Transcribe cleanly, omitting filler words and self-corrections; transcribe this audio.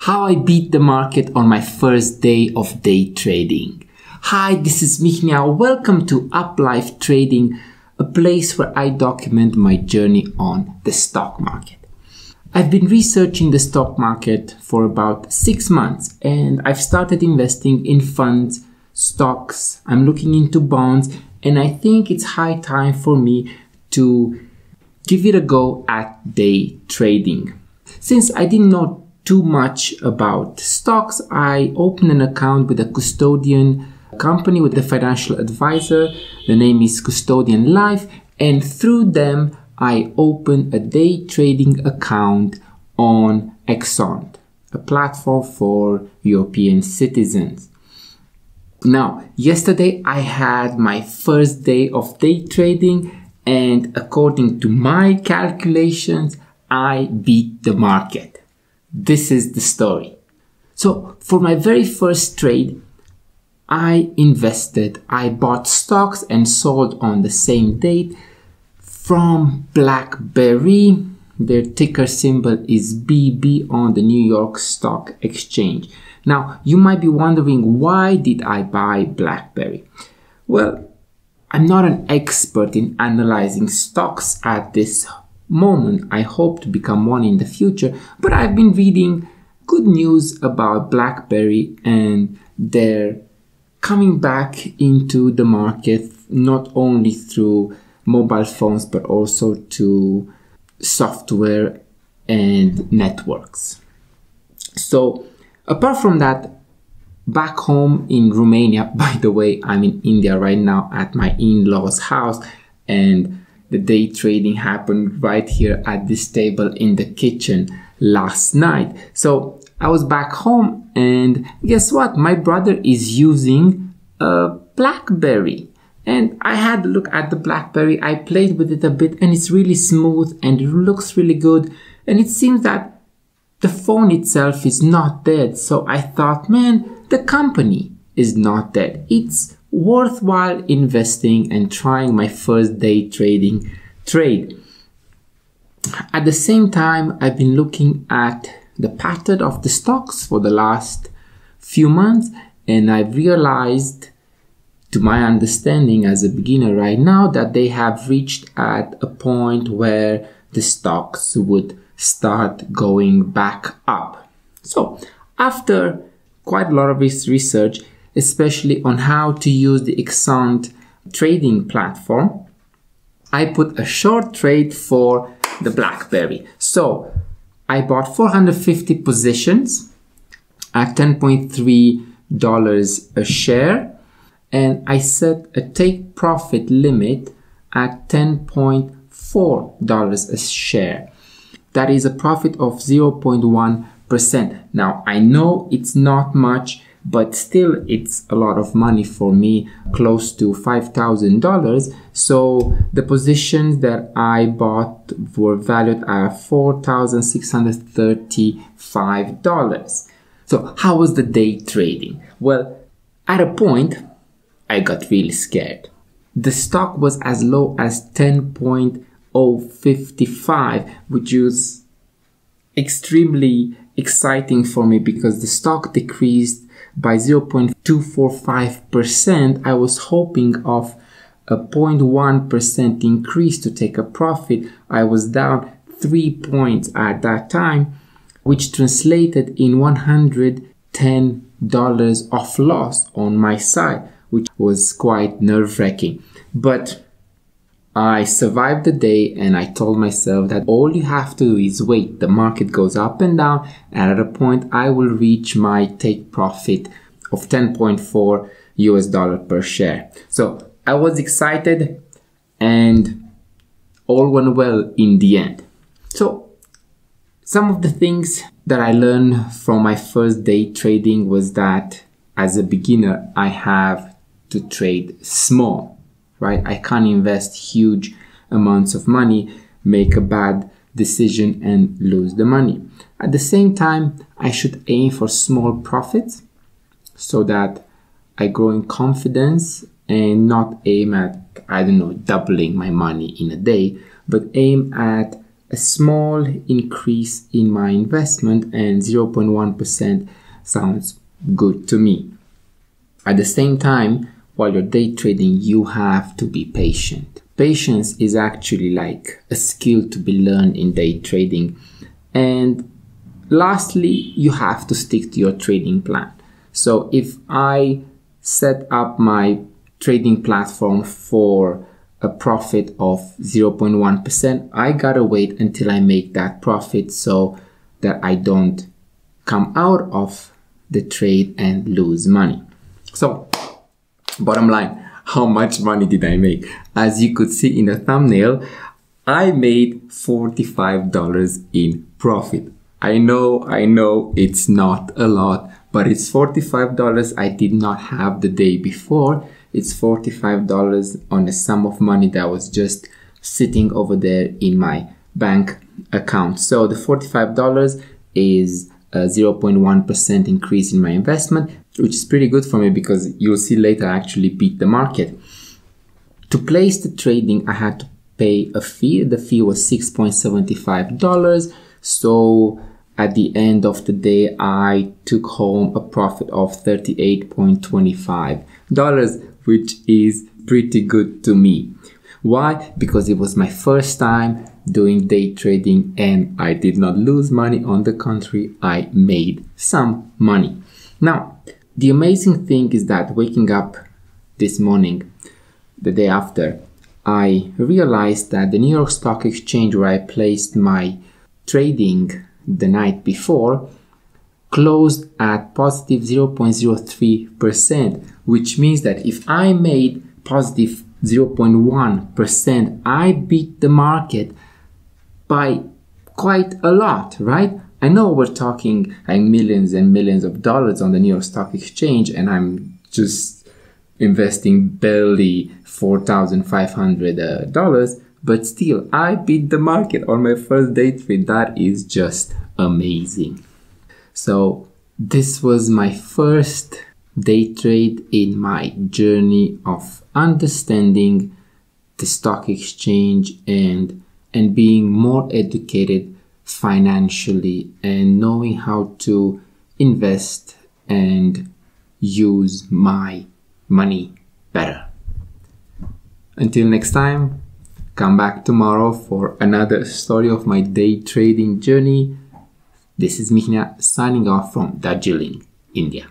How I beat the market on my first day of day trading. Hi, this is Michał. Welcome to UpLife Trading, a place where I document my journey on the stock market. I've been researching the stock market for about 6 months and I've started investing in funds, stocks, I'm looking into bonds, and I think it's high time for me to give it a go at day trading. Since I didn't know too much about stocks, I opened an account with a custodian company, with a financial advisor. The name is Custodian Life, and through them I opened a day trading account on Exxon, a platform for European citizens. Now, yesterday I had my first day of day trading, and according to my calculations, I beat the market. This is the story. So for my very first trade, I bought stocks and sold on the same date from BlackBerry. Their ticker symbol is BB on the New York Stock Exchange. Now, you might be wondering, why did I buy BlackBerry? Well, I'm not an expert in analyzing stocks at this moment. I hope to become one in the future, but I've been reading good news about BlackBerry, and they're coming back into the market, not only through mobile phones, but also to software and networks. So apart from that, back home in Romania, by the way, I'm in India right now at my in-laws' house, and the day trading happened right here at this table in the kitchen last night. So I was back home, and guess what? My brother is using a BlackBerry, and I had a look at the BlackBerry. I played with it a bit, and it's really smooth and it looks really good, and it seems that the phone itself is not dead. So I thought, man, the company is not dead. It's worthwhile investing and trying my first day trading trade. At the same time, I've been looking at the pattern of the stocks for the last few months, and I've realized, to my understanding as a beginner right now, that they have reached at a point where the stocks would start going back up. So after quite a lot of research, especially on how to use the Exxon trading platform, I put a short trade for the BlackBerry. So I bought 450 positions at $10.3 a share, and I set a take profit limit at $10.4 a share. That is a profit of 0.1%. Now, I know it's not much, but still it's a lot of money for me, close to $5,000. So the positions that I bought were valued at $4,635. So how was the day trading? Well, at a point, I got really scared. The stock was as low as 10.055, which was extremely exciting for me because the stock decreased by 0.245%. I was hoping of a 0.1% increase to take a profit. I was down 3 points at that time, which translated in $110 of loss on my side, which was quite nerve-wracking. But I survived the day, and I told myself that all you have to do is wait. The market goes up and down, and at a point I will reach my take profit of $10.4 per share. So I was excited, and all went well in the end. So some of the things that I learned from my first day trading was that as a beginner, I have to trade small. Right? I can't invest huge amounts of money, make a bad decision and lose the money. At the same time, I should aim for small profits so that I grow in confidence and not aim at, doubling my money in a day, but aim at a small increase in my investment, and 0.1% sounds good to me. At the same time, while you're day trading, you have to be patient. Patience is actually like a skill to be learned in day trading. And lastly, you have to stick to your trading plan. So if I set up my trading platform for a profit of 0.1%, I gotta wait until I make that profit so that I don't come out of the trade and lose money. So, bottom line, how much money did I make? As you could see in the thumbnail, I made $45 in profit. I know it's not a lot, but it's $45 I did not have the day before. It's $45 on a sum of money that was just sitting over there in my bank account. So the $45 is a 0.1% increase in my investment, which is pretty good for me because you'll see later I actually beat the market. To place the trading, I had to pay a fee. The fee was $6.75. So at the end of the day, I took home a profit of $38.25, which is pretty good to me. Why? Because it was my first time doing day trading and I did not lose money. On the contrary, I made some money. Now, the amazing thing is that waking up this morning, the day after, I realized that the New York Stock Exchange, where I placed my trading the night before, closed at positive 0.03%, which means that if I made positive 0.1%, I beat the market by quite a lot, right? I know we're talking like millions and millions of dollars on the New York Stock Exchange, and I'm just investing barely $4,500, but still I beat the market on my first day trade. That is just amazing. So this was my first day trade in my journey of understanding the stock exchange and being more educated financially and knowing how to invest and use my money better. Until next time, come back tomorrow for another story of my day trading journey. This is Mihna signing off from Darjeeling, India.